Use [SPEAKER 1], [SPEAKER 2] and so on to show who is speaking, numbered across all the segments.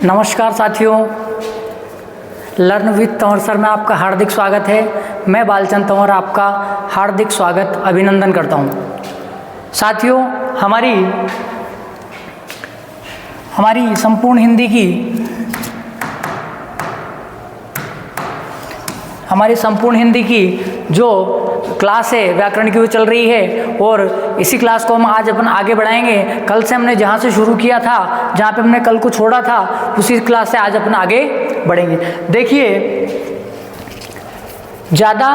[SPEAKER 1] नमस्कार साथियों, learn with Tanwar sir में आपका हार्दिक स्वागत है। मैं बालचंद तंवर आपका हार्दिक स्वागत अभिनंदन करता हूं। साथियों, हमारी संपूर्ण हिंदी की जो क्लास है व्याकरण की वो चल रही है और इसी क्लास को हम आज अपन आगे बढ़ाएंगे। कल से हमने जहाँ से शुरू किया था, जहाँ पे हमने कल को छोड़ा था, उसी क्लास से आज अपन आगे बढ़ेंगे। देखिए, ज़्यादा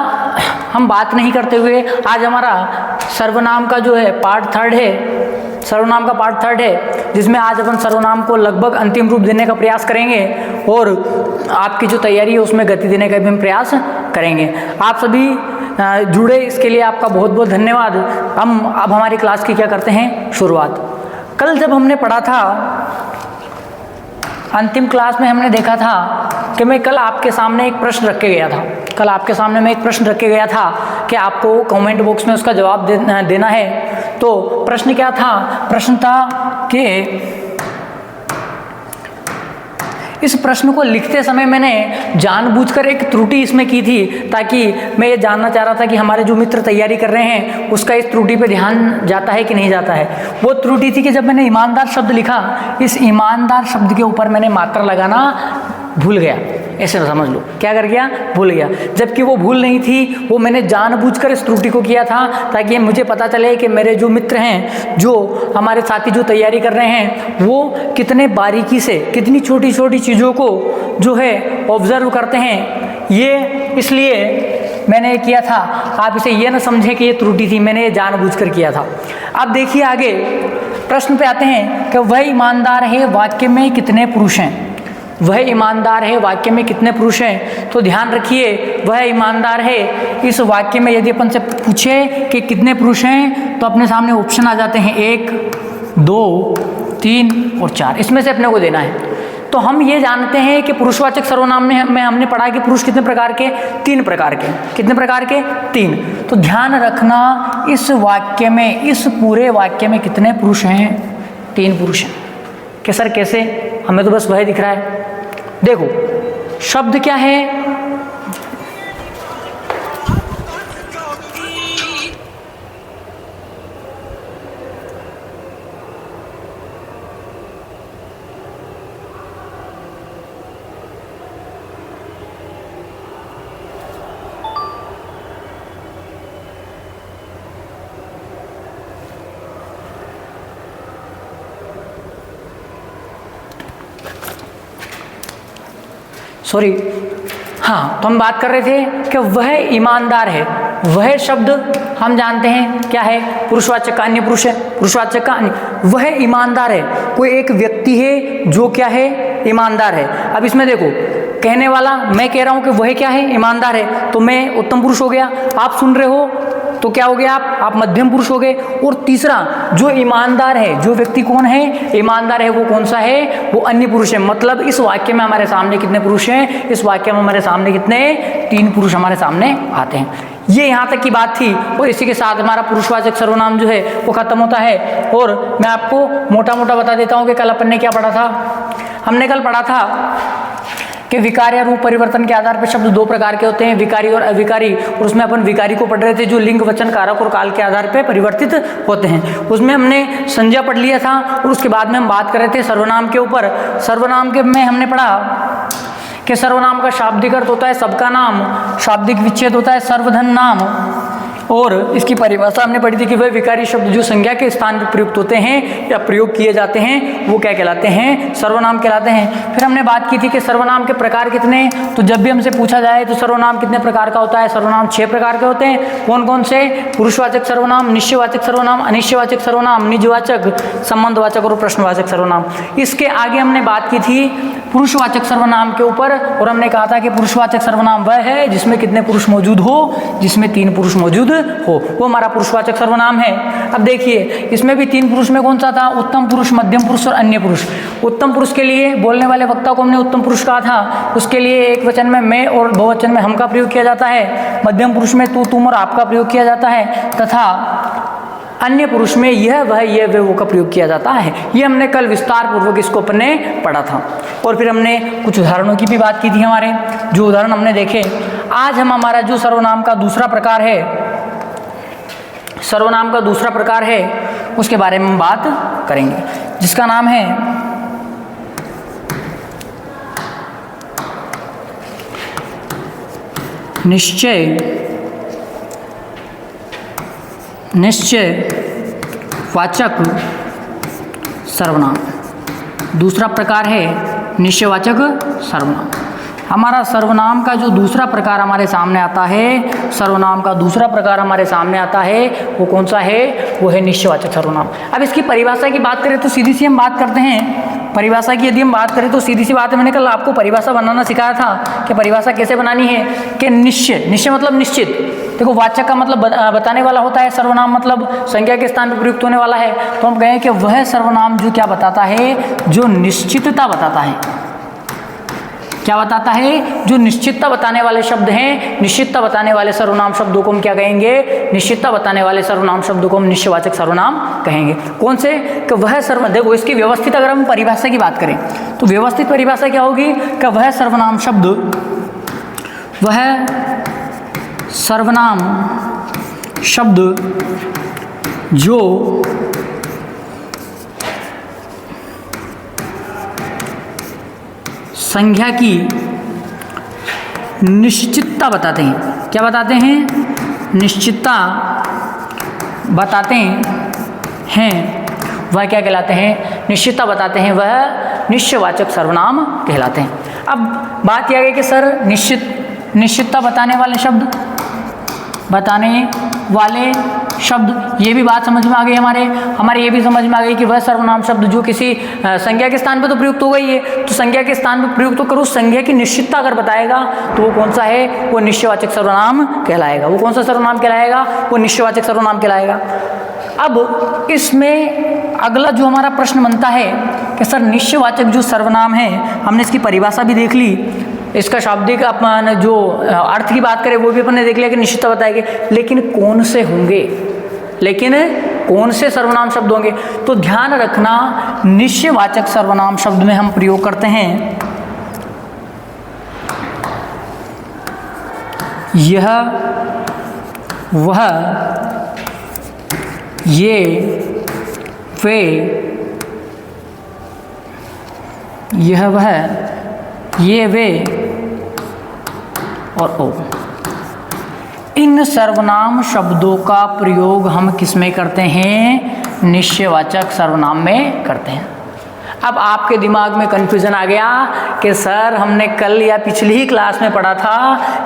[SPEAKER 1] हम बात नहीं करते हुए आज हमारा सर्वनाम का जो है पार्ट थर्ड है, जिसमें आज अपन सर्वनाम को लगभग अंतिम रूप देने का प्रयास करेंगे और आपकी जो तैयारी है उसमें गति देने का भी हम प्रयास करेंगे। आप सभी जुड़े, इसके लिए आपका बहुत बहुत धन्यवाद। हम अब हमारी क्लास की क्या करते हैं शुरुआत। कल जब हमने पढ़ा था, अंतिम क्लास में हमने देखा था कि मैं कल आपके सामने एक प्रश्न रख के गया था कि आपको कमेंट बॉक्स में उसका जवाब देना है। तो प्रश्न क्या था? प्रश्न था कि इस प्रश्न को लिखते समय मैंने जानबूझकर एक त्रुटि इसमें की थी, ताकि मैं ये जानना चाह रहा था कि हमारे जो मित्र तैयारी कर रहे हैं उसका इस त्रुटि पे ध्यान जाता है कि नहीं जाता है। वो त्रुटि थी कि जब मैंने ईमानदार शब्द लिखा, इस ईमानदार शब्द के ऊपर मैंने मात्रा लगाना भूल गया। ऐसे समझ लो, क्या कर गया? भूल गया। जबकि वो भूल नहीं थी, वो मैंने जानबूझकर इस त्रुटि को किया था ताकि मुझे पता चले कि मेरे जो मित्र हैं, जो हमारे साथी जो तैयारी कर रहे हैं, वो कितने बारीकी से, कितनी छोटी छोटी चीज़ों को जो है ऑब्जर्व करते हैं। ये इसलिए मैंने किया था, आप इसे ये ना समझें कि ये त्रुटि थी, मैंने ये जानबूझकर किया था। अब देखिए आगे प्रश्न पे आते हैं कि वह ईमानदार है, वाक्य में कितने पुरुष हैं। वह ईमानदार है, वाक्य में कितने पुरुष हैं? तो ध्यान रखिए, वह ईमानदार है, इस वाक्य में यदि अपन से पूछे कि कितने पुरुष हैं, तो अपने सामने ऑप्शन आ जाते हैं 1, 2, 3 और 4। इसमें से अपने को देना है। तो हम ये जानते हैं कि पुरुषवाचक सर्वनाम में हमने पढ़ा कि पुरुष कितने प्रकार के? 3 प्रकार के। कितने प्रकार के? 3। तो ध्यान रखना, इस वाक्य में, इस पूरे वाक्य में कितने पुरुष हैं? 3 पुरुष हैं। कि सर कैसे? हमें तो बस वह दिख रहा है। देखो, शब्द क्या है? तो हम बात कर रहे थे कि वह ईमानदार है। वह शब्द हम जानते हैं क्या है? पुरुषवाचक का अन्य पुरुष है, पुरुषवाचक का अन्य। वह ईमानदार है, कोई एक व्यक्ति है जो क्या है? ईमानदार है। अब इसमें देखो, कहने वाला मैं कह रहा हूं कि वह क्या है? ईमानदार है, तो मैं उत्तम पुरुष हो गया। आप सुन रहे हो तो क्या हो गया? आप मध्यम पुरुष हो गए। और तीसरा, जो ईमानदार है, जो व्यक्ति कौन है? ईमानदार है, वो कौन सा है? वो अन्य पुरुष है। मतलब इस वाक्य में हमारे सामने कितने पुरुष हैं? इस वाक्य में हमारे सामने कितने? 3 पुरुष हमारे सामने आते हैं। ये यहाँ तक की बात थी और इसी के साथ हमारा पुरुषवाचक सर्वनाम जो है वो खत्म होता है। और मैं आपको मोटा मोटा बता देता हूँ कि कल अपन ने क्या पढ़ा था। हमने कल पढ़ा था कि विकार या रूप परिवर्तन के आधार पर शब्द 2 प्रकार के होते हैं, विकारी और अविकारी। और उसमें अपन विकारी को पढ़ रहे थे, जो लिंग, वचन, कारक और काल के आधार पर परिवर्तित होते हैं। उसमें हमने संज्ञा पढ़ लिया था और उसके बाद में हम बात कर रहे थे सर्वनाम के ऊपर। सर्वनाम के में हमने पढ़ा कि सर्वनाम का शाब्दिक अर्थ होता है सबका नाम, शाब्दिक विच्छेद होता है सर्वधन नाम। और इसकी परिभाषा हमने पढ़ी थी कि वह विकारी शब्द जो संज्ञा के स्थान पर प्रयुक्त होते हैं या प्रयोग किए जाते हैं, वो क्या कहलाते हैं? सर्वनाम कहलाते हैं। फिर हमने बात की थी कि सर्वनाम के प्रकार कितने? तो जब भी हमसे पूछा जाए तो सर्वनाम कितने प्रकार का होता है? सर्वनाम 6 प्रकार के होते हैं। कौन कौन से? पुरुषवाचक सर्वनाम, निश्चयवाचक सर्वनाम, अनिश्चयवाचक सर्वनाम, निजवाचक, संबंधवाचक और प्रश्नवाचक सर्वनाम। इसके आगे हमने बात की थी पुरुषवाचक सर्वनाम के ऊपर और हमने कहा था कि पुरुषवाचक सर्वनाम वह है जिसमें कितने पुरुष मौजूद हो? जिसमें 3 पुरुष मौजूद हो, वो हमारा पुरुषवाचक सर्वनाम है। अब देखिए, इसमें भी 3 पुरुष में कौन सा था? उत्तम पुरुष, मध्यम पुरुष और अन्य पुरुष। उत्तम पुरुष के लिए बोलने वाले वक्ता को हमने उत्तम पुरुष कहा था। उसके लिए एक वचन में मैं और बहुवचन में हम का प्रयोग किया जाता है। मध्यम पुरुष में तू, तुम और आपका प्रयोग किया जाता है। तथा अन्य पुरुष में यह वह ये वे वो का प्रयोग किया जाता है। ये हमने कल विस्तार पूर्वक इसको अपने पढ़ा था। और फिर हमने कुछ उदाहरणों की भी बात की थी। हमारे जो उदाहरण हमने देखे, आज हम हमारा जो सर्वनाम का दूसरा प्रकार है, सर्वनाम का दूसरा प्रकार है, उसके बारे में हम बात करेंगे, जिसका नाम है निश्चयवाचक सर्वनाम। दूसरा प्रकार है निश्चयवाचक सर्वनाम। हमारा सर्वनाम का जो दूसरा प्रकार हमारे सामने आता है, सर्वनाम का दूसरा प्रकार हमारे सामने आता है, वो कौन सा है? वो है निश्चयवाचक सर्वनाम। अब इसकी परिभाषा की बात करें तो सीधी सी हम बात करते हैं। परिभाषा की यदि हम बात करें तो सीधी सी बात है, मैंने कल आपको परिभाषा बनाना सिखाया था कि परिभाषा कैसे बनानी है, कि निश्चय, निश्चय मतलब निश्चित। देखो, वाचक का मतलब बताने वाला होता है, सर्वनाम मतलब संज्ञा के स्थान पर प्रयुक्त होने वाला है। तो हम कहें कि वह सर्वनाम जो क्या बताता है? जो निश्चितता बताता है। क्या बताता है? जो निश्चितता बताने वाले शब्द हैं, निश्चितता बताने वाले सर्वनाम शब्दों को हम क्या कहेंगे? निश्चितता बताने वाले सर्वनाम शब्दों को हम निश्चयवाचक सर्वनाम कहेंगे। कौन से? कि वह सर्वनाम, देखो इसकी व्यवस्थित अगर हम परिभाषा की बात करें तो व्यवस्थित परिभाषा क्या होगी? कि वह सर्वनाम शब्द, वह सर्वनाम शब्द जो संज्ञा की निश्चितता बताते हैं। क्या बताते हैं? निश्चितता बताते हैं, वह क्या कहलाते हैं? निश्चितता बताते हैं, वह निश्चयवाचक सर्वनाम कहलाते हैं। अब बात यह है कि सर निश्चितता बताने वाले शब्द, ये भी बात समझ में आ गई हमारे ये भी समझ में आ गई कि वह सर्वनाम शब्द जो किसी संज्ञा के स्थान पे तो प्रयुक्त हो गई है, तो संज्ञा के स्थान पे प्रयुक्त होकर उस संज्ञा की निश्चितता अगर बताएगा तो वो कौन सा है? वो निश्चयवाचक सर्वनाम कहलाएगा। वो कौन सा सर्वनाम कहलाएगा? वो निश्चयवाचक सर्वनाम कहलाएगा। अब इसमें अगला जो हमारा प्रश्न बनता है कि सर निश्चयवाचक जो सर्वनाम है, हमने इसकी परिभाषा भी देख ली, इसका शाब्दिक अपन जो अर्थ की बात करें वो भी अपन ने देख लिया कि निश्चितता बताएंगे, लेकिन कौन से होंगे? लेकिन कौन से सर्वनाम शब्द होंगे? तो ध्यान रखना, निश्चयवाचक सर्वनाम शब्द में हम प्रयोग करते हैं यह वह ये वे, यह वह ये वे और ओ। इन सर्वनाम शब्दों का प्रयोग हम किस में करते हैं? निश्चयवाचक सर्वनाम में करते हैं। अब आपके दिमाग में कन्फ्यूजन आ गया कि सर हमने कल या पिछली ही क्लास में पढ़ा था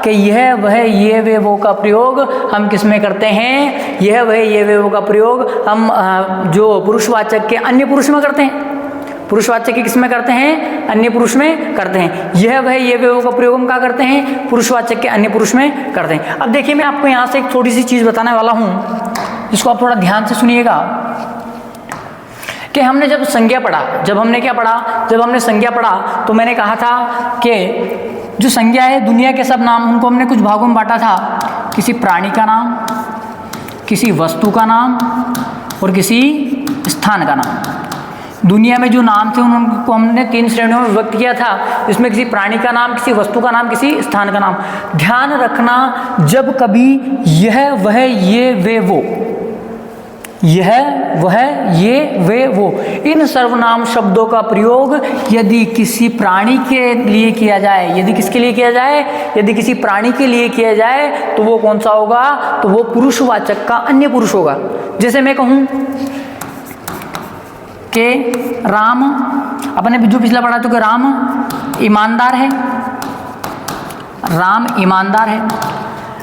[SPEAKER 1] कि यह वह ये वे वो का प्रयोग हम किस में करते हैं? यह वह ये वे वो का प्रयोग हम जो पुरुषवाचक के अन्य पुरुष में करते हैं। पुरुषवाचक के किस में करते हैं? अन्य पुरुष में करते हैं। यह वह ये वे वो का प्रयोग हम क्या करते हैं? पुरुषवाचक के अन्य पुरुष में करते हैं। अब देखिए, मैं आपको यहाँ से एक थोड़ी सी चीज़ बताने वाला हूँ, जिसको आप थोड़ा ध्यान से सुनिएगा कि हमने जब संज्ञा पढ़ा, जब हमने क्या पढ़ा? जब हमने संज्ञा पढ़ा तो मैंने कहा था कि जो संज्ञा है, दुनिया के सब नाम, उनको हमने कुछ भागों में बांटा था। किसी प्राणी का नाम, किसी वस्तु का नाम और किसी स्थान का नाम। दुनिया में जो नाम थे उनको हमने 3 श्रेणियों में विभक्त किया था, इसमें किसी प्राणी का नाम, किसी वस्तु का नाम, किसी स्थान का नाम। ध्यान रखना, जब कभी यह वह ये वे वो, यह वह ये वे वो, इन सर्वनाम शब्दों का प्रयोग यदि किसी प्राणी के लिए किया जाए, यदि किसके लिए किया जाए? यदि किसी प्राणी के लिए किया जाए तो वो कौन सा होगा? तो वो पुरुषवाचक का अन्य पुरुष होगा। जैसे मैं कहूँ कि राम, अपने जो पिछला पढ़ा तो कि राम ईमानदार है, राम ईमानदार है।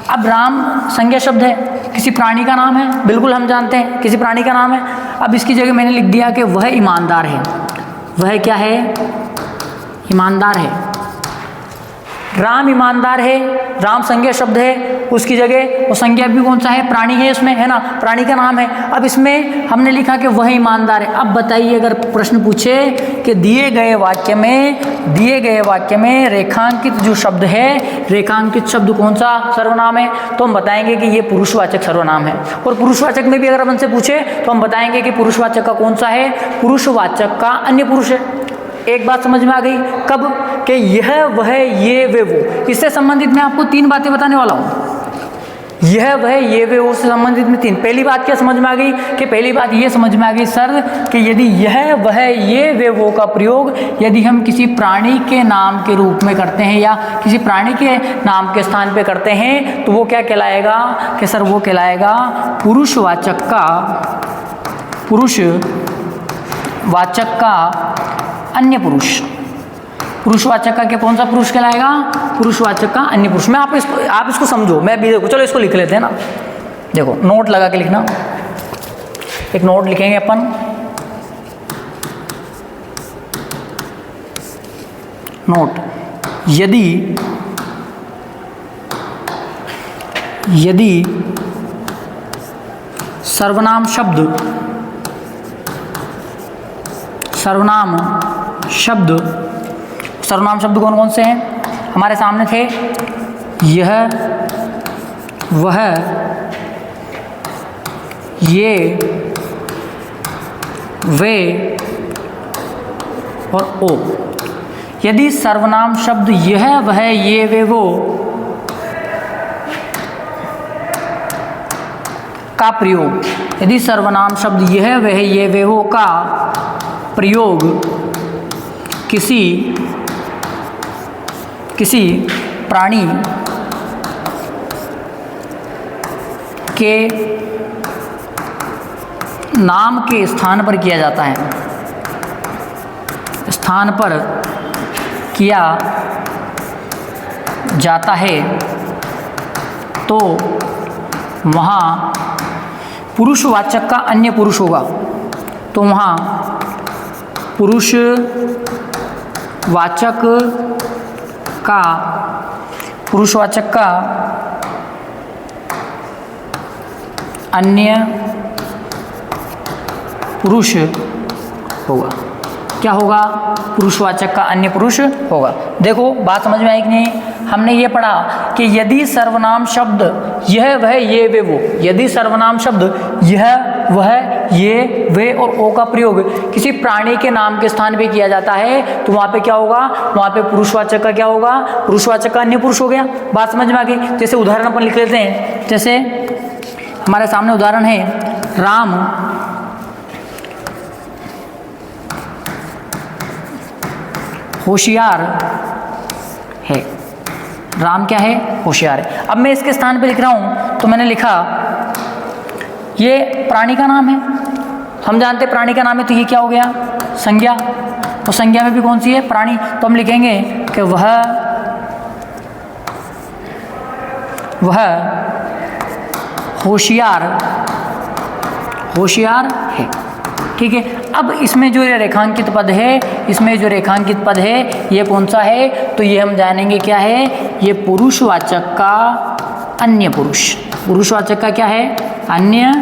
[SPEAKER 1] अब राम संज्ञा शब्द है, किसी प्राणी का नाम है, बिल्कुल हम जानते हैं किसी प्राणी का नाम है। अब इसकी जगह मैंने लिख दिया कि वह ईमानदार है। वह क्या है? ईमानदार है। राम ईमानदार है, राम संज्ञा शब्द है, उसकी जगह वो संज्ञा भी कौन सा है, प्राणी है इसमें, है ना, प्राणी का नाम है। अब इसमें हमने लिखा कि वह ईमानदार है। अब बताइए अगर प्रश्न पूछे कि दिए गए वाक्य में रेखांकित जो शब्द है, रेखांकित शब्द कौन सा सर्वनाम है, तो हम बताएंगे कि ये पुरुषवाचक सर्वनाम है। और पुरुषवाचक में भी अगर हमसे पूछे तो हम बताएंगे कि पुरुषवाचक का कौन सा है, पुरुषवाचक का अन्य पुरुष है। एक बात समझ में आ गई कब कि यह वह ये वे वो, इससे संबंधित मैं आपको 3 बातें बताने वाला हूँ। यह वह ये वे वो से संबंधित में 3। पहली बात क्या समझ में आ गई कि पहली बात ये समझ में आ गई सर कि यदि यह वह ये वे वो का प्रयोग यदि हम किसी प्राणी के नाम के रूप में करते हैं या किसी प्राणी के नाम के स्थान पे करते हैं तो वो क्या कहलाएगा कि सर वो कहलाएगा पुरुषवाचक का अन्य पुरुष। पुरुषवाचक का क्या कौन सा पुरुष कहलाएगा, पुरुषवाचक का अन्य पुरुष। मैं आप इसको समझो, मैं भी देखो, चलो इसको लिख लेते हैं ना। देखो नोट लगा के लिखना, एक नोट लिखेंगे अपन, नोट, यदि सर्वनाम शब्द कौन कौन से हैं हमारे सामने थे, यह वह ये वे और ओ। यदि सर्वनाम शब्द यह वह ये वे वो का प्रयोग, यदि सर्वनाम शब्द यह वह ये वे वो का प्रयोग किसी प्राणी के नाम के स्थान पर किया जाता है, तो वहाँ पुरुषवाचक का अन्य पुरुष होगा। तो वहाँ पुरुषवाचक का अन्य पुरुष होगा। क्या होगा, पुरुषवाचक का अन्य पुरुष होगा। देखो बात समझ में आई कि नहीं। हमने ये पढ़ा कि यदि सर्वनाम शब्द यह वह ये वे वो, यदि सर्वनाम शब्द यह वह ये वे और ओ का प्रयोग किसी प्राणी के नाम के स्थान पे किया जाता है तो वहाँ पे क्या होगा, वहाँ पे पुरुषवाचक का क्या होगा, पुरुषवाचक का अन्य पुरुष हो गया। बात समझ में आ गई। जैसे उदाहरण अपन लिख लेते हैं, जैसे हमारे सामने उदाहरण है, राम होशियार है। राम क्या है, होशियार है। अब मैं इसके स्थान पे लिख रहा हूं तो मैंने लिखा ये प्राणी का नाम है, हम जानते हैं प्राणी का नाम है, तो ये क्या हो गया, संज्ञा। तो संज्ञा में भी कौन सी है, प्राणी। तो हम लिखेंगे कि वह होशियार है। ठीक है। अब इसमें जो रेखांकित पद है, ये कौन सा है, तो ये हम जानेंगे क्या है, ये पुरुषवाचक का अन्य पुरुष। पुरुषवाचक का क्या है, अन्य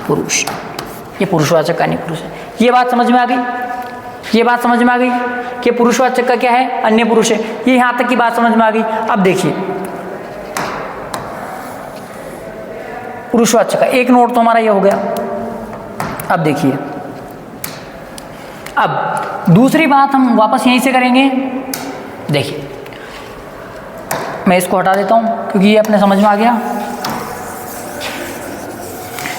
[SPEAKER 1] पुरुष। ये पुरुषवाचक का अन्य पुरुष है। ये बात समझ में आ गई, कि पुरुषवाचक का क्या है, अन्य पुरुष है। ये यहाँ तक की बात समझ में आ गई। अब देखिए पुरुषवाचक का एक नोट तो हमारा ये हो गया। अब देखिए, अब दूसरी बात हम वापस यहीं से करेंगे। देखिए मैं इसको हटा देता हूं क्योंकि ये अपने समझ में आ गया।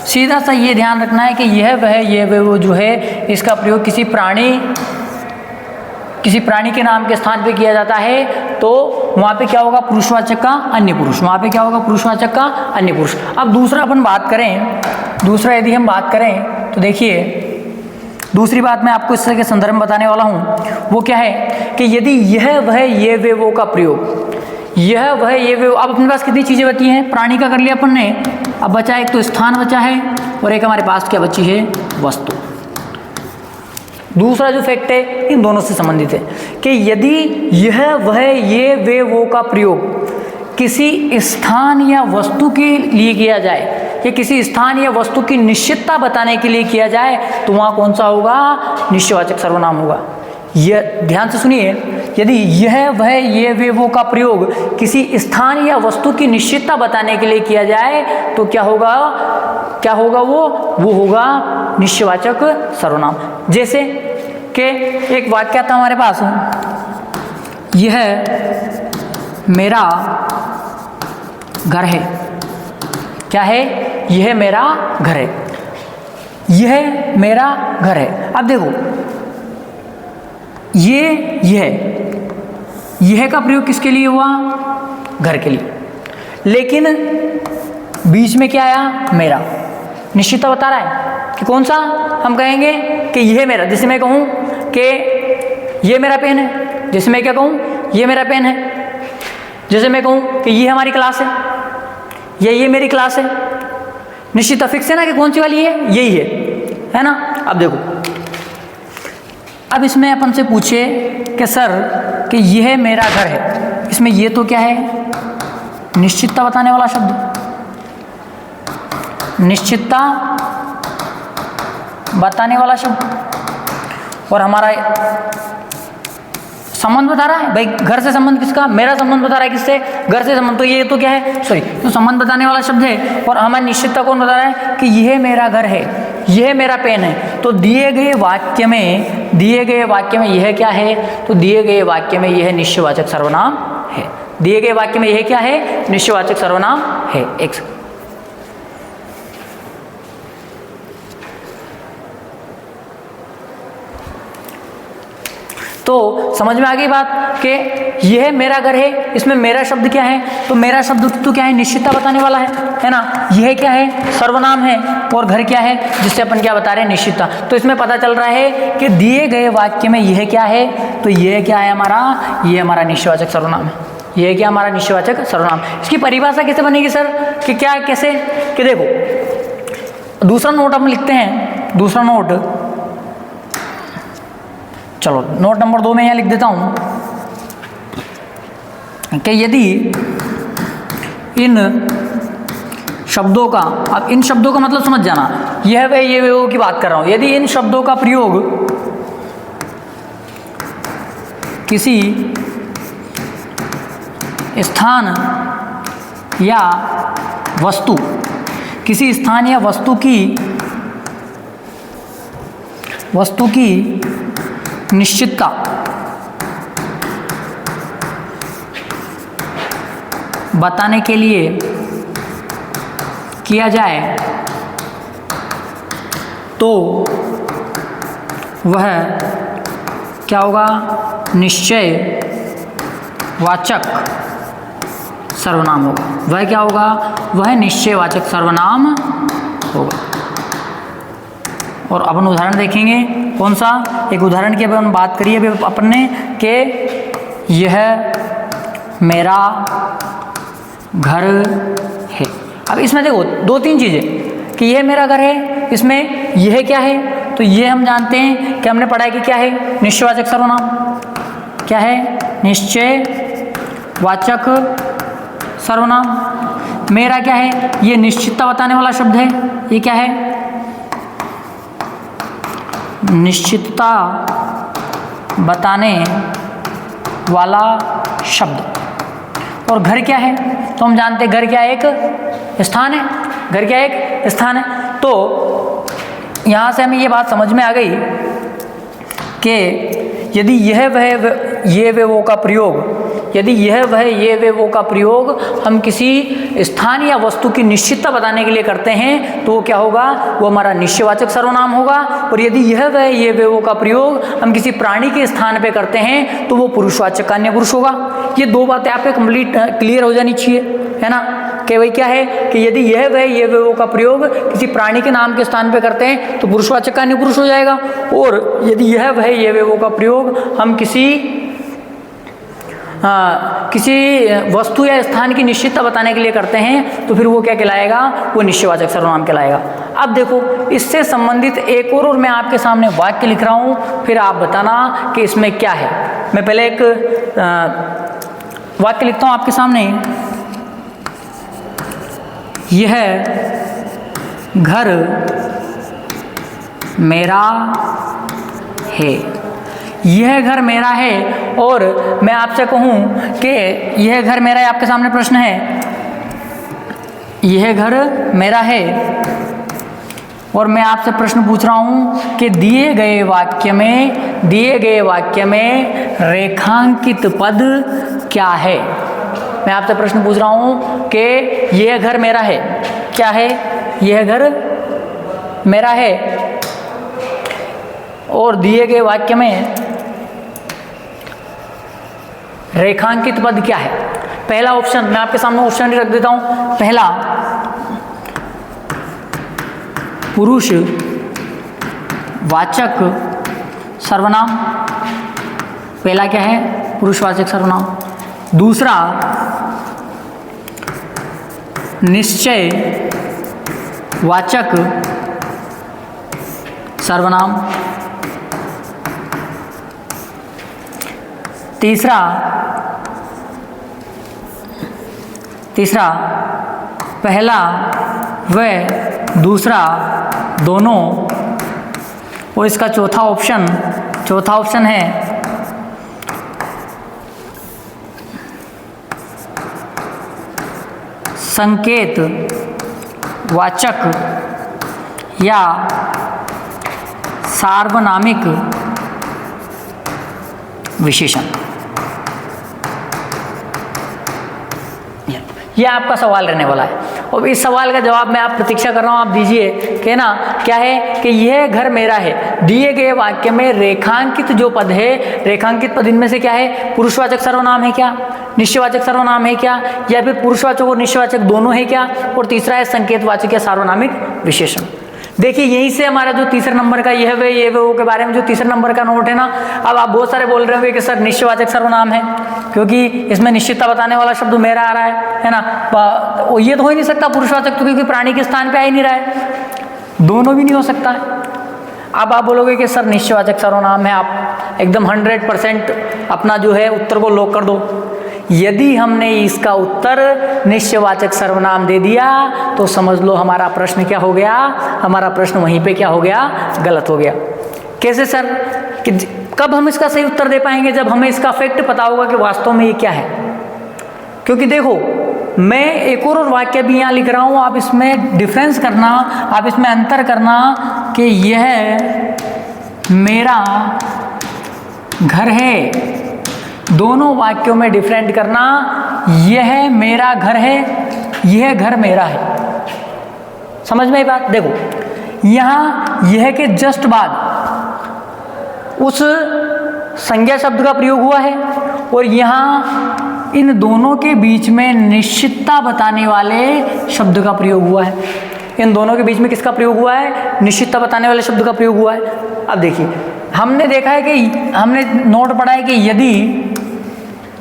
[SPEAKER 1] सीधा सा ये ध्यान रखना है कि यह वह ये वो जो है, इसका प्रयोग किसी प्राणी के नाम के स्थान पे किया जाता है तो वहाँ पे क्या होगा, पुरुषवाचक का अन्य पुरुष। वहाँ पे क्या होगा, पुरुषवाचक का अन्य पुरुष। अब दूसरा यदि हम बात करें तो देखिए, दूसरी बात मैं आपको इस तरह के संदर्भ में बताने वाला हूँ। वो क्या है कि यदि यह वह ये वे वो का प्रयोग, यह वह ये वे वो, अब अपने पास कितनी चीज़ें बची हैं, प्राणी का कर लिया अपन ने। अब बचा एक तो स्थान बचा है और एक हमारे पास क्या बची है, वस्तु। दूसरा जो फैक्ट है इन दोनों से संबंधित है कि यदि यह वह ये वे वो का प्रयोग किसी स्थान या वस्तु के लिए किया जाए या किसी स्थान या वस्तु की निश्चितता बताने के लिए किया जाए तो वहाँ कौन सा होगा? निश्चयवाचक सर्वनाम होगा। यह ध्यान से सुनिए, यदि यह वह ये वे वो का प्रयोग किसी स्थान या वस्तु की निश्चितता बताने के लिए किया जाए तो क्या होगा? क्या होगा वो होगा निश्चयवाचक सर्वनाम। जैसे कि एक वाक्य था हमारे पास, यह मेरा घर है। क्या है? यह मेरा घर है। यह मेरा घर है। अब देखो, यह का प्रयोग किसके लिए हुआ? घर के लिए। लेकिन बीच में क्या आया? मेरा। निश्चितता बता रहा है कि कौन सा? हम कहेंगे कि यह मेरा। जैसे मैं कहूँ कि यह मेरा पेन है, जैसे मैं क्या कहूँ? यह मेरा पेन है। जैसे मैं कहूँ कि यह हमारी क्लास है या ये मेरी क्लास है। निश्चितता फिक्स है ना कि कौन सी वाली है? यही है ना? अब देखो, अब इसमें अपन से पूछे कि सर कि यह मेरा घर है, इसमें ये तो क्या है? निश्चितता बताने वाला शब्द। निश्चितता बताने वाला शब्द और हमारा संबंध बता रहा है। भाई घर से संबंध किसका? मेरा संबंध बता रहा है किससे? घर से संबंध। तो ये तो क्या है? सॉरी, तो संबंध बताने वाला शब्द है। और हमारी निश्चितता कौन बता रहा है कि यह मेरा घर है, यह मेरा पेन है। तो दिए गए वाक्य में यह क्या है? तो दिए गए वाक्य में यह निश्चयवाचक सर्वनाम है। दिए गए वाक्य में यह क्या है? निश्चयवाचक सर्वनाम है। एक तो समझ में आ गई बात कि यह मेरा घर है, इसमें मेरा शब्द क्या है? तो मेरा शब्द तो क्या है? निश्चितता बताने वाला है ना? यह क्या है? सर्वनाम है। और घर क्या है? जिससे अपन क्या बता रहे हैं? निश्चितता। तो इसमें पता चल रहा है कि दिए गए वाक्य में यह क्या है? तो यह क्या है हमारा? यह हमारा निश्चयवाचक सर्वनाम है। यह क्या हमारा? निश्चयवाचक सर्वनाम। इसकी परिभाषा कैसे बनेगी सर? कि क्या कैसे? कि देखो, दूसरा नोट हम लिखते हैं। दूसरा नोट, चलो नोट नंबर 2 में यहाँ लिख देता हूँ कि यदि इन शब्दों का, अब इन शब्दों का मतलब समझ जाना, यह वे ये वे वो की बात कर रहा हूँ। यदि इन शब्दों का प्रयोग किसी स्थान या वस्तु, किसी स्थान या वस्तु की निश्चितता बताने के लिए किया जाए तो वह क्या होगा? निश्चयवाचक सर्वनाम होगा। वह क्या होगा? वह निश्चयवाचक सर्वनाम होगा। और अपन उदाहरण देखेंगे। कौन सा? एक उदाहरण की अपन बात करिए अभी अपन ने कि यह मेरा घर है। अब इसमें देखो 2-3 चीज़ें कि यह मेरा घर है, इसमें यह क्या है? तो ये हम जानते हैं कि हमने पढ़ा है कि क्या है? निश्चयवाचक सर्वनाम। क्या है? निश्चयवाचक सर्वनाम। मेरा क्या है? ये निश्चितता बताने वाला शब्द है। ये क्या है? निश्चितता बताने वाला शब्द। और घर क्या है? तो हम जानते हैं घर क्या है? एक स्थान है। घर क्या है? एक स्थान है। तो यहाँ से हमें ये बात समझ में आ गई कि यदि यह वह ये वे वो का प्रयोग, यदि यह वह ये वे वो का प्रयोग हम किसी स्थान या वस्तु की निश्चितता बताने के लिए करते हैं तो वो क्या होगा? वो हमारा निश्चयवाचक सर्वनाम होगा। और यदि यह वह ये वे वो का प्रयोग हम किसी प्राणी के स्थान पे करते हैं तो वो पुरुषवाचक कान्य पुरुष होगा। ये 2 बातें आपको कंप्लीट क्लियर हो जानी चाहिए, है ना? कि भाई क्या है कि यदि यह वह ये वे वो का प्रयोग किसी प्राणी के नाम के स्थान पे करते हैं तो पुरुषवाचक कान्य पुरुष हो जाएगा। और यदि यह वह ये वे वो का प्रयोग हम किसी किसी वस्तु या स्थान की निश्चितता बताने के लिए करते हैं तो फिर वो क्या कहलाएगा, वो निश्चयवाचक सर्वनाम कहलाएगा। अब देखो इससे संबंधित एक और मैं आपके सामने वाक्य लिख रहा हूँ, फिर आप बताना कि इसमें क्या है। मैं पहले एक वाक्य लिखता हूँ आपके सामने। यह घर मेरा है, यह घर मेरा है। और मैं आपसे कहूँ कि यह घर मेरा है, आपके सामने प्रश्न है, यह घर मेरा है, और मैं आपसे प्रश्न पूछ रहा हूँ कि दिए गए वाक्य में रेखांकित पद क्या है। मैं आपसे प्रश्न पूछ रहा हूँ कि यह घर मेरा है, क्या है, यह घर मेरा है, और दिए गए वाक्य में रेखांकित पद क्या है। पहला ऑप्शन, मैं आपके सामने ऑप्शन रख देता हूं। पहला, पुरुष वाचक सर्वनाम, पहला क्या है, पुरुषवाचक सर्वनाम। दूसरा, निश्चय वाचक सर्वनाम। तीसरा पहला व दूसरा दोनों। और इसका चौथा ऑप्शन है संकेत वाचक या सार्वनामिक विशेषण। यह आपका सवाल रहने वाला है, और इस सवाल का जवाब मैं आप प्रतीक्षा कर रहा हूँ, आप दीजिए कि ना क्या है कि यह घर मेरा है। दिए गए वाक्य में रेखांकित जो पद है, रेखांकित पद इनमें से क्या है, पुरुषवाचक सर्वनाम है क्या, निश्चयवाचक सर्वनाम है क्या, या फिर पुरुषवाचक और निश्चयवाचक दोनों है क्या, और तीसरा है संकेतवाचक या सार्वनामिक विशेषण। देखिए यहीं से हमारा जो तीसरे नंबर का यह वे वो के बारे में जो तीसरे नंबर का नोट है ना, अब आप बहुत सारे बोल रहे होंगे कि सर निश्चयवाचक सर्वनाम है क्योंकि इसमें निश्चितता बताने वाला शब्द मेरा आ रहा है ना। ये तो हो ही नहीं सकता पुरुषवाचक, तो क्योंकि प्राणी के स्थान पे आ ही नहीं रहा है, दोनों भी नहीं हो सकता है। अब आप बोलोगे कि सर निश्चयवाचक सर्वनाम है, आप एकदम 100% अपना जो है उत्तर को लॉक कर दो। यदि हमने इसका उत्तर निश्चयवाचक सर्वनाम दे दिया तो समझ लो हमारा प्रश्न क्या हो गया, हमारा प्रश्न वहीं पे क्या हो गया, गलत हो गया। कैसे सर, कि कब हम इसका सही उत्तर दे पाएंगे, जब हमें इसका फैक्ट पता होगा कि वास्तव में ये क्या है। क्योंकि देखो मैं एक और वाक्य भी यहाँ लिख रहा हूँ, आप इसमें डिफरेंस करना, आप इसमें अंतर करना कि यह मेरा घर है, दोनों वाक्यों में डिफरेंट करना। यह मेरा घर है, यह घर मेरा है। समझ में ये बात। देखो यहाँ यह के जस्ट बाद उस संज्ञा शब्द का प्रयोग हुआ है, और यहाँ इन दोनों के बीच में निश्चितता बताने वाले शब्द का प्रयोग हुआ है। इन दोनों के बीच में किसका प्रयोग हुआ है, निश्चितता बताने वाले शब्द का प्रयोग हुआ है। अब देखिए हमने देखा है कि हमने नोट पढ़ा है कि यदि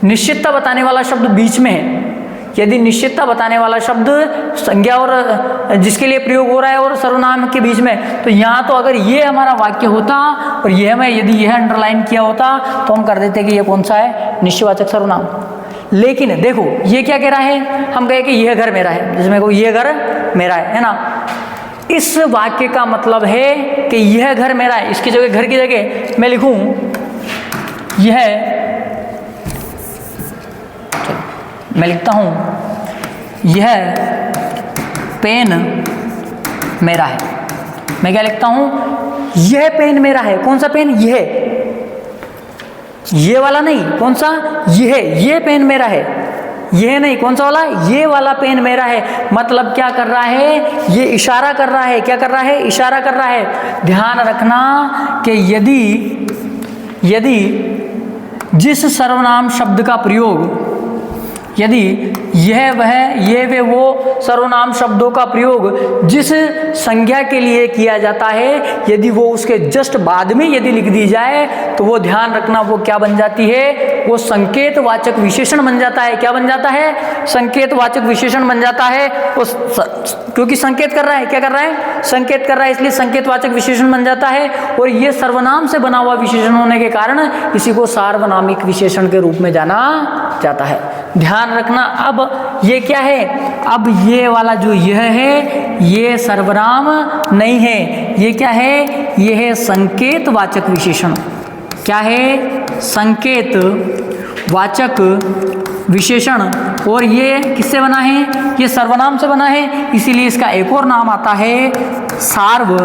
[SPEAKER 1] निश्चितता बताने वाला शब्द बीच में है, यदि निश्चितता बताने वाला शब्द संज्ञा और जिसके लिए प्रयोग हो रहा है और सर्वनाम के बीच में, तो यहाँ तो अगर ये हमारा वाक्य होता और यह मैं यदि यह अंडरलाइन किया होता तो हम कर देते कि ये कौन सा है, निश्चयवाचक सर्वनाम। लेकिन देखो ये क्या कह रहा है, हम कहे कि यह घर मेरा है, जिसमें को यह घर मेरा है ना। इस वाक्य का मतलब है कि यह घर मेरा है, इसकी जगह घर की जगह मैं लिखूं यह, मैं लिखता हूं यह पेन मेरा है। मैं क्या लिखता हूं, यह पेन मेरा है। कौन सा पेन, ये वाला नहीं, कौन सा, ये पेन मेरा है, यह नहीं, कौन सा वाला, ये वाला पेन मेरा है। मतलब क्या कर रहा है, ये इशारा कर रहा है, क्या कर रहा है, इशारा कर रहा है। ध्यान रखना कि यदि जिस सर्वनाम शब्द का प्रयोग, यदि यह वह ये वे वो सर्वनाम शब्दों का प्रयोग जिस संज्ञा के लिए किया जाता है, यदि वो उसके जस्ट बाद में यदि लिख दी जाए तो वो ध्यान रखना वो क्या बन जाती है, वो संकेतवाचक विशेषण बन जाता है। क्या बन जाता है? संकेतवाचक विशेषण बन जाता है। क्योंकि संकेत कर रहा है, क्या कर रहा है? संकेत कर रहा है, इसलिए संकेतवाचक विशेषण बन जाता है। और ये सर्वनाम से बना हुआ विशेषण होने के कारण इसी को सार्वनामिक विशेषण के रूप में जाना जाता है। ध्यान रखना, अब ये क्या है? अब ये वाला जो यह है, ये सर्वनाम नहीं है, ये क्या है? ये है संकेतवाचक विशेषण। क्या है? संकेतवाचक विशेषण। और ये किससे बना है? ये सर्वनाम से बना है, इसीलिए इसका एक और नाम आता है सार्वनामिक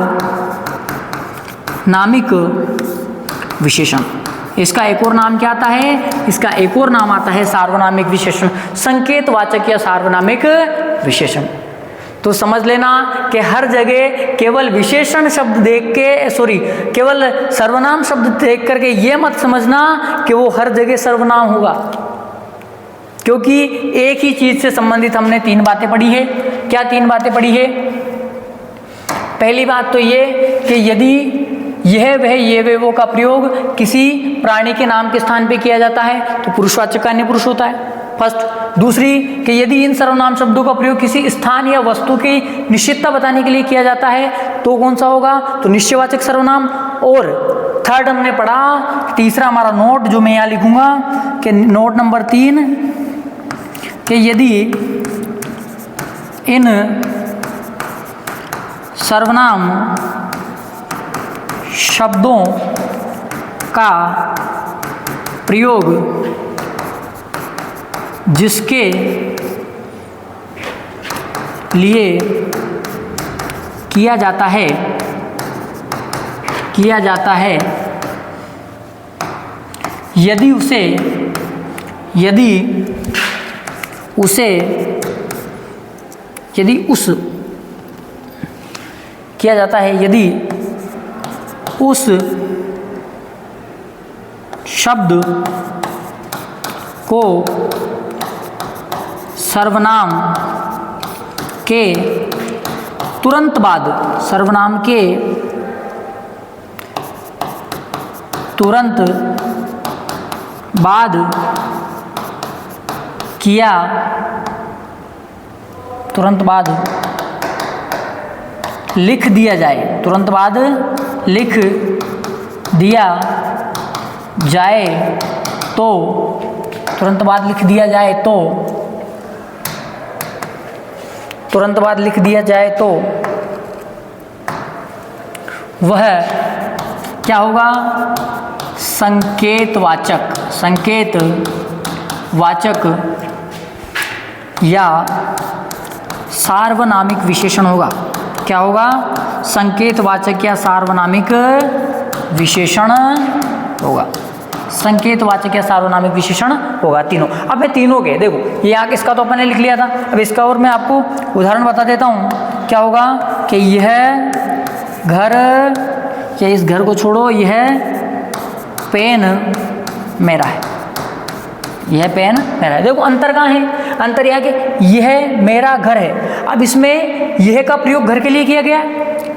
[SPEAKER 1] विशेषण। इसका एक और नाम क्या आता है? इसका एक और नाम आता है सार्वनामिक विशेषण, संकेतवाचक या सार्वनामिक विशेषण। तो समझ लेना कि हर जगह केवल विशेषण शब्द देख के केवल सर्वनाम शब्द देख करके ये मत समझना कि वो हर जगह सर्वनाम होगा, क्योंकि एक ही चीज से संबंधित हमने 3 बातें पढ़ी है। क्या 3 बातें पढ़ी है? पहली बात तो ये कि यदि यह वह ये वे वो का प्रयोग किसी प्राणी के नाम के स्थान पे किया जाता है तो पुरुषवाचक का अन्य पुरुष होता है, फर्स्ट। दूसरी कि यदि इन सर्वनाम शब्दों का प्रयोग किसी स्थान या वस्तु की निश्चितता बताने के लिए किया जाता है तो कौन सा होगा? तो निश्चयवाचक सर्वनाम। और थर्ड हमने पढ़ा, तीसरा हमारा नोट जो मैं यहाँ लिखूंगा कि नोट नंबर 3 कि यदि इन सर्वनाम शब्दों का प्रयोग जिसके लिए किया जाता है यदि उस शब्द को सर्वनाम के तुरंत बाद लिख दिया जाए, तुरंत बाद लिख दिया जाए तो वह क्या होगा? संकेतवाचक या सार्वनामिक विशेषण होगा। क्या होगा? संकेतवाचक या सार्वनामिक विशेषण होगा। संकेतवाचक या सार्वनामिक विशेषण होगा तीनों। अब मैं तीनों के देखो, ये आगे इसका तो अपन ने लिख लिया था, अब इसका और मैं आपको उदाहरण बता देता हूँ। क्या होगा कि यह घर, या इस घर को छोड़ो, यह पेन मेरा है, यह पेन मेरा है। देखो अंतर कहाँ है? अंतर यह कि यह मेरा घर है। अब इसमें यह का प्रयोग घर के लिए किया गया,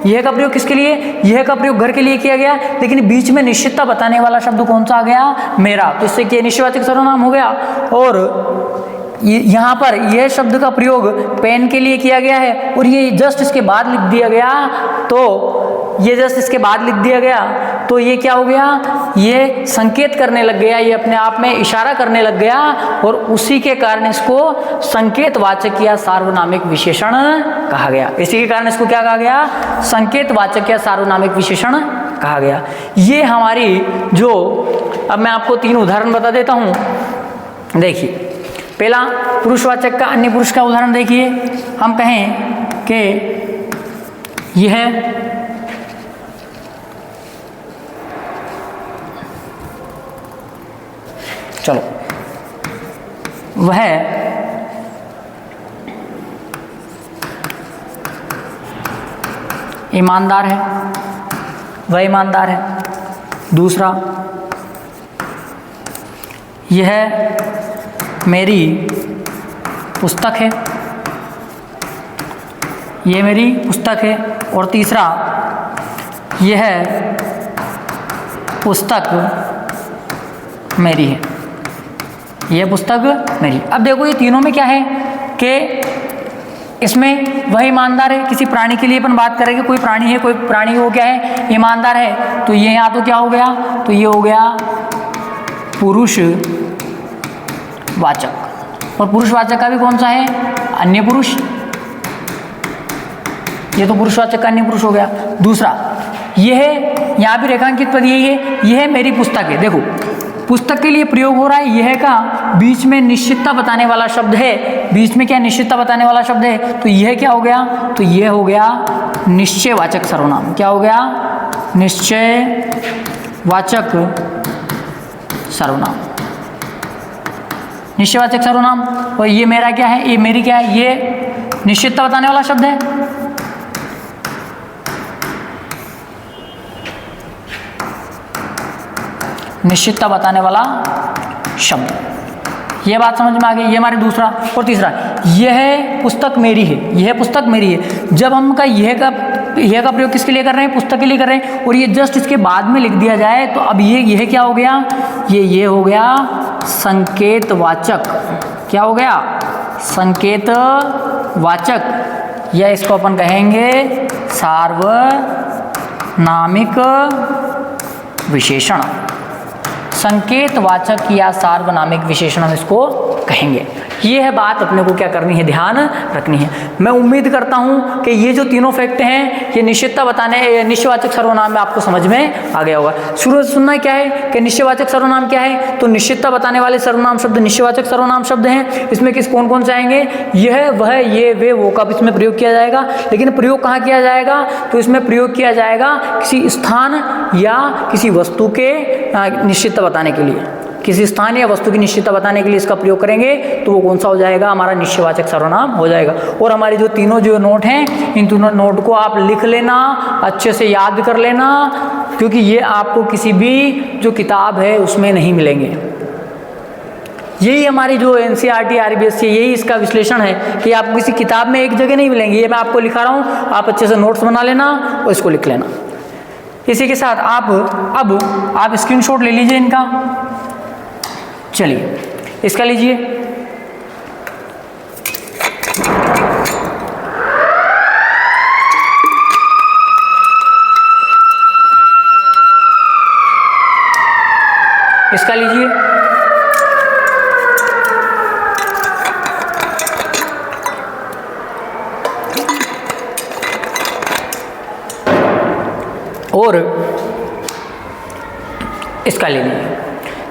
[SPEAKER 1] यह का प्रयोग किसके लिए? यह का प्रयोग घर के लिए किया गया, लेकिन बीच में निश्चितता बताने वाला शब्द कौन सा आ गया? मेरा। तो इससे क्या निश्चयवाचक सर्वनाम हो गया। और यहाँ पर यह शब्द का प्रयोग पेन के लिए किया गया है और ये जस्ट इसके बाद लिख दिया गया, तो ये क्या हो गया? ये संकेत करने लग गया, ये अपने आप में इशारा करने लग गया, और उसी के कारण इसको संकेतवाचक या सार्वनामिक विशेषण कहा गया। इसी के कारण इसको क्या कहा गया? संकेतवाचक या सार्वनामिक विशेषण कहा गया। ये हमारी जो, अब मैं आपको 3 उदाहरण बता देता हूँ। देखिए, पहला पुरुषवाचक का अन्य पुरुष का उदाहरण देखिए। हम कहें कि यह चलो वह ईमानदार है, वह ईमानदार है। दूसरा, यह मेरी पुस्तक है, यह मेरी पुस्तक है। और तीसरा, यह पुस्तक मेरी है। ये पुस्तक मेरी। अब देखो ये तीनों में क्या है कि इसमें वह ईमानदार है। किसी प्राणी के लिए अपन बात करेंगे, कोई प्राणी है, कोई प्राणी वो क्या है, ईमानदार है, तो ये यहाँ तो क्या हो गया, तो ये हो गया पुरुष वाचक। और पुरुषवाचक का भी कौन सा है, अन्य पुरुष। ये तो पुरुषवाचक का अन्य पुरुष हो गया। दूसरा यह है, यहाँ भी रेखांकित पद यही है, यह मेरी पुस्तक है। देखो पुस्तक के लिए प्रयोग हो रहा है यह का, बीच में निश्चितता बताने वाला शब्द है, बीच में क्या निश्चितता बताने वाला शब्द है, तो यह क्या हो गया, तो यह हो गया निश्चयवाचक सर्वनाम। क्या हो गया, निश्चयवाचक सर्वनाम। निश्चयवाचक सर्वनाम। और ये मेरा क्या है, ये मेरी क्या है, ये निश्चितता बताने वाला शब्द है। निश्चितता बताने वाला शब्द, यह बात समझ में आ गई। ये हमारे दूसरा। और तीसरा, यह पुस्तक मेरी है, यह पुस्तक मेरी है। जब हम का यह का प्रयोग किसके लिए कर रहे हैं, पुस्तक के लिए कर रहे हैं, और ये जस्ट इसके बाद में लिख दिया जाए तो अब यह क्या हो गया, ये हो गया संकेतवाचक। क्या हो गया, संकेतवाचक, या इसको अपन कहेंगे सार्वनामिक विशेषण। संकेतवाचक या सार्वनामिक विशेषण हम इसको कहेंगे। ये है बात अपने को क्या करनी है, ध्यान रखनी है। मैं उम्मीद करता हूँ कि ये जो तीनों फैक्ट हैं ये निश्चितता बताने, निश्चयवाचक सर्वनाम में आपको समझ में आ गया होगा। शुरू से सुनना क्या है कि निश्चयवाचक सर्वनाम क्या है, तो निश्चितता बताने वाले सर्वनाम शब्द निश्चयवाचक सर्वनाम शब्द हैं। इसमें किस कौन कौन से आएंगे, यह, वह, ये, वे, वो का इसमें प्रयोग किया जाएगा। लेकिन प्रयोग कहाँ किया जाएगा, तो इसमें प्रयोग किया जाएगा किसी स्थान या किसी वस्तु के निश्चितता बताने के लिए। किसी स्थान या वस्तु की निश्चितता बताने के लिए इसका प्रयोग करेंगे तो वो कौन सा हो जाएगा, हमारा निश्चयवाचक सर्वनाम हो जाएगा। और हमारे जो तीनों जो नोट हैं, इन तीनों नोट को आप लिख लेना, अच्छे से याद कर लेना, क्योंकि ये आपको किसी भी जो किताब है उसमें नहीं मिलेंगे। यही हमारी जो NCERT RBSC यही इसका विश्लेषण है कि आपको किसी किताब में एक जगह नहीं मिलेंगे। ये मैं आपको लिखा रहा हूँ, आप अच्छे से नोट्स बना लेना और इसको लिख लेना। इसी के साथ आप स्क्रीनशॉट ले लीजिए इनका। चलिए इसका लीजिए। इसका लीजिए। और इसका ले लीजिए।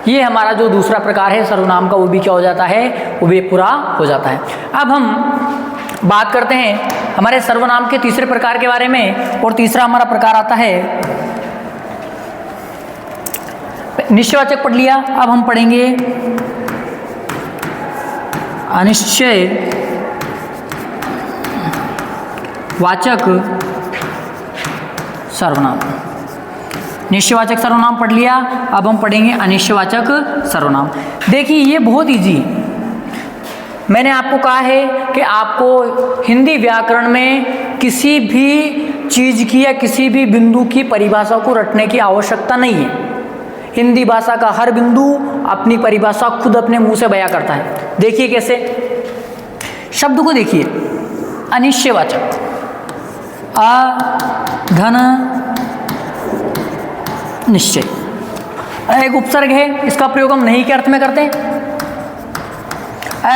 [SPEAKER 1] ये हमारा जो दूसरा प्रकार है सर्वनाम का, वो भी क्या हो जाता है, वो भी पूरा हो जाता है। अब हम बात करते हैं हमारे सर्वनाम के तीसरे प्रकार के बारे में। और तीसरा हमारा प्रकार आता है, निश्चयवाचक पढ़ लिया, अब हम पढ़ेंगे अनिश्चयवाचक सर्वनाम। निश्चयवाचक सर्वनाम पढ़ लिया, अब हम पढ़ेंगे अनिश्चयवाचक सर्वनाम। देखिए ये बहुत इजी है। मैंने आपको कहा है कि आपको हिंदी व्याकरण में किसी भी चीज़ की या किसी भी बिंदु की परिभाषा को रटने की आवश्यकता नहीं है। हिंदी भाषा का हर बिंदु अपनी परिभाषा खुद अपने मुंह से बयां करता है। देखिए कैसे, शब्द को देखिए, अनिश्चयवाचक, अधन निश्चय, एक उपसर्ग है, इसका प्रयोग हम नहीं के अर्थ में करते हैं।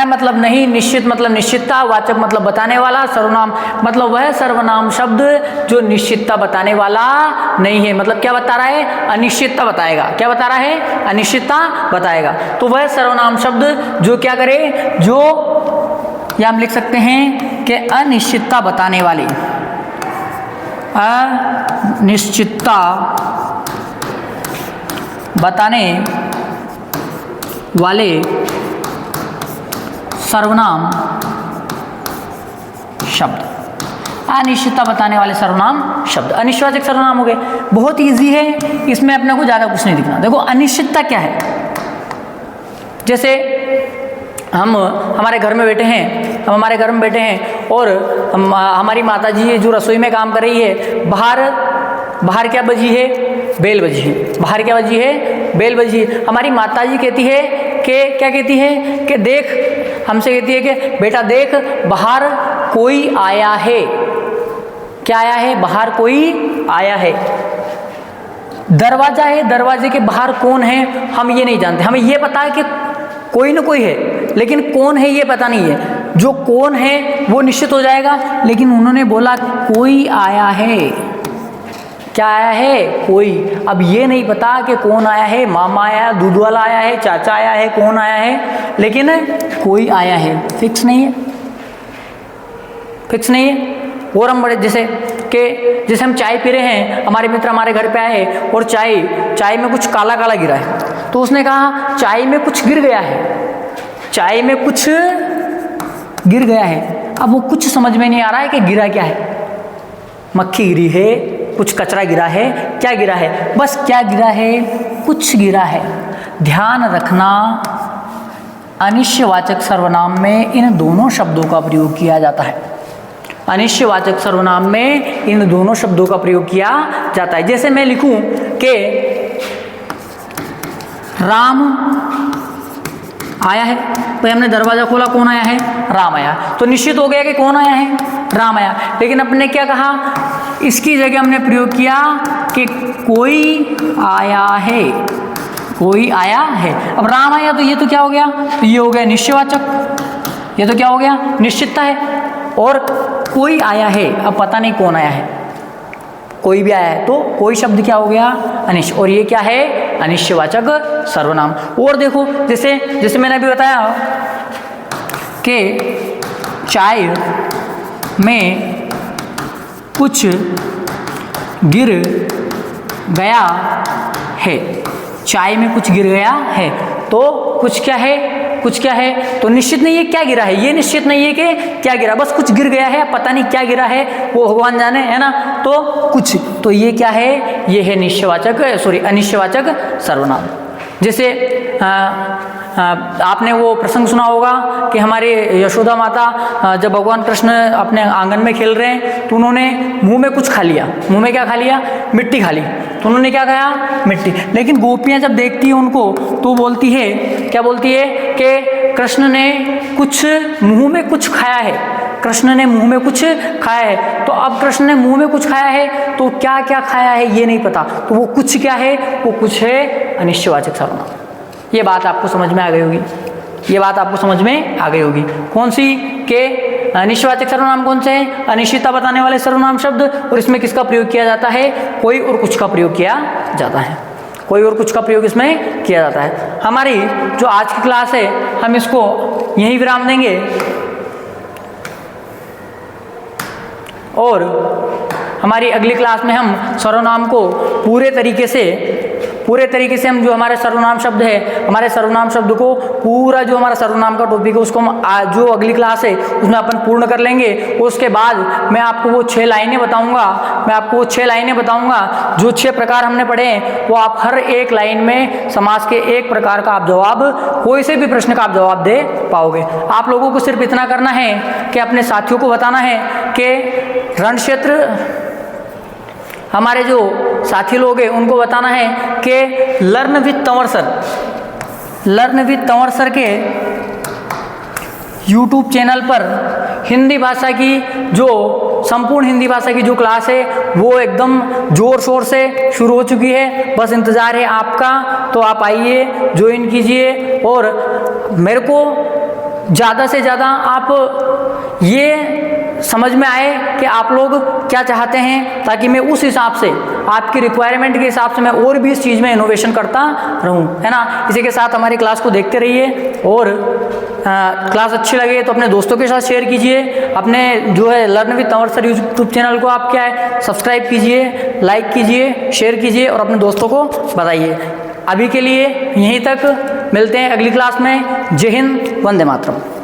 [SPEAKER 1] मतलब नहीं, निश्चित मतलब निश्चितता, वाचक मतलब बताने वाला, सर्वनाम मतलब वह सर्वनाम शब्द जो निश्चितता बताने वाला नहीं है। मतलब क्या बता रहा है, अनिश्चितता बताएगा। क्या बता रहा है, अनिश्चितता बताएगा। तो वह सर्वनाम शब्द जो क्या करे, जो या हम लिख सकते हैं कि अनिश्चितता बताने वाली, अनिश्चितता बताने वाले सर्वनाम शब्द, अनिश्चितता बताने वाले सर्वनाम शब्द अनिश्चयवाचक सर्वनाम हो गए। बहुत इजी है, इसमें अपने को ज़्यादा कुछ नहीं दिखना। देखो अनिश्चितता क्या है, जैसे हम हमारे घर में बैठे हैं, हम हमारे घर में बैठे हैं और हमारी माता जी जो रसोई में काम कर रही है, बाहर क्या बजी है, बेल बजी है। बाहर क्या बजी है, बेल बजी है। हमारी माता जी कहती है कि क्या कहती है कि देख, हमसे कहती है कि बेटा देख बाहर कोई आया है। क्या आया है? बाहर कोई आया है। दरवाजा है, दरवाजे के बाहर कौन है हम ये नहीं जानते। हमें ये पता है कि कोई ना कोई है, लेकिन कौन है ये पता नहीं है। जो कौन है वो निश्चित हो जाएगा, लेकिन उन्होंने बोला कोई आया है। क्या आया है? कोई। अब ये नहीं पता कि कौन आया है, मामा आया है, दूध वाला आया है, चाचा आया है, कौन आया है, लेकिन कोई आया है। फिक्स नहीं है, फिक्स नहीं है। और हम बड़े जैसे हम चाय पी रहे हैं, हमारे मित्र हमारे घर पे आए और चाय में कुछ काला काला गिरा है, तो उसने कहा चाय में कुछ गिर गया है, चाय में कुछ गिर गया है। अब वो कुछ समझ में नहीं आ रहा है कि गिरा क्या है। मक्खी गिरी है, कुछ कचरा गिरा है, क्या गिरा है? बस क्या गिरा है? कुछ गिरा है। ध्यान रखना, अनिश्चयवाचक सर्वनाम में इन दोनों शब्दों का प्रयोग किया जाता है। अनिश्चयवाचक सर्वनाम में इन दोनों शब्दों का प्रयोग किया जाता है। जैसे मैं लिखूं कि राम आया है, तो हमने दरवाजा खोला, कौन आया है? राम आया। तो निश्चित हो गया कि कौन आया है? राम आया। लेकिन अपने क्या कहा? इसकी जगह हमने प्रयोग किया कि कोई आया है, कोई आया है। अब राम आया तो ये तो क्या हो गया? तो ये हो गया निश्चयवाचक, ये तो क्या हो गया? निश्चितता है। और कोई आया है, अब पता नहीं कौन आया है, कोई भी आया है, तो कोई शब्द क्या हो गया? अनिश्चय। और ये क्या है? अनिश्चयवाचक सर्वनाम। और देखो, जैसे मैंने अभी बताया कि चाय में कुछ गिर गया है, चाय में कुछ गिर गया है, तो कुछ क्या है? कुछ क्या है? तो निश्चित नहीं है क्या गिरा है, ये निश्चित नहीं है कि क्या गिरा, बस कुछ गिर गया है, पता नहीं क्या गिरा है, वो भगवान जाने, है ना। तो कुछ, तो ये क्या है? ये है अनिश्चयवाचक सर्वनाम। जैसे आपने वो प्रसंग सुना होगा कि हमारे यशोदा माता जब भगवान कृष्ण अपने आंगन में खेल रहे हैं, तो उन्होंने मुंह में कुछ खा लिया। मुंह में क्या खा लिया? मिट्टी खा ली। तो उन्होंने क्या खाया? मिट्टी। लेकिन गोपियाँ जब देखती हैं उनको, तो बोलती है, क्या बोलती है कि कृष्ण ने कुछ मुंह में कुछ खाया है, कृष्ण ने मुंह में कुछ खाया है। तो अब कृष्ण ने मुंह में कुछ खाया है, तो क्या क्या खाया है ये नहीं पता, तो वो कुछ क्या है? वो कुछ है अनिश्चयवाचक सर्वनाम। ये बात आपको समझ में आ गई होगी, ये बात आपको समझ में आ गई होगी। कौन सी? के अनिश्चयवाचक सर्वनाम कौन से हैं? अनिश्चितता बताने वाले सर्वनाम शब्द। और इसमें किसका प्रयोग किया जाता है? कोई और कुछ का प्रयोग किया जाता है, कोई और कुछ का प्रयोग इसमें किया जाता है। हमारी जो आज की क्लास है, हम इसको यहीं विराम देंगे और हमारी अगली क्लास में हम सर्वनाम को पूरे तरीके से हम जो हमारे सर्वनाम शब्द है, हमारे सर्वनाम शब्द को पूरा जो हमारा सर्वनाम का टॉपिक है उसको हम जो अगली क्लास है उसमें अपन पूर्ण कर लेंगे। उसके बाद मैं आपको वो 6 लाइनें बताऊंगा, जो 6 प्रकार हमने पढ़े हैं, वो आप हर एक लाइन में समास के एक प्रकार का आप जवाब, कोई से भी प्रश्न का आप जवाब दे पाओगे। आप लोगों को सिर्फ इतना करना है कि अपने साथियों को बताना है कि रण क्षेत्र, हमारे जो साथी लोग हैं उनको बताना है कि लर्न विद तंवर सर के YouTube चैनल पर हिंदी भाषा की जो संपूर्ण हिंदी भाषा की जो क्लास है वो एकदम जोर शोर से शुरू हो चुकी है। बस इंतज़ार है आपका, तो आप आइए, ज्वाइन कीजिए और मेरे को ज़्यादा से ज़्यादा आप ये समझ में आए कि आप लोग क्या चाहते हैं, ताकि मैं उस हिसाब से आपकी रिक्वायरमेंट के हिसाब से मैं और भी इस चीज़ में इनोवेशन करता रहूं, है ना। इसी के साथ हमारी क्लास को देखते रहिए और क्लास अच्छी लगे तो अपने दोस्तों के साथ शेयर कीजिए। अपने जो है learn with Tanwar sir YouTube channel को आप क्या है सब्सक्राइब कीजिए, लाइक कीजिए, शेयर कीजिए और अपने दोस्तों को बताइए। अभी के लिए यहीं तक, मिलते हैं अगली क्लास में। जय हिंद, वंदे मातरम।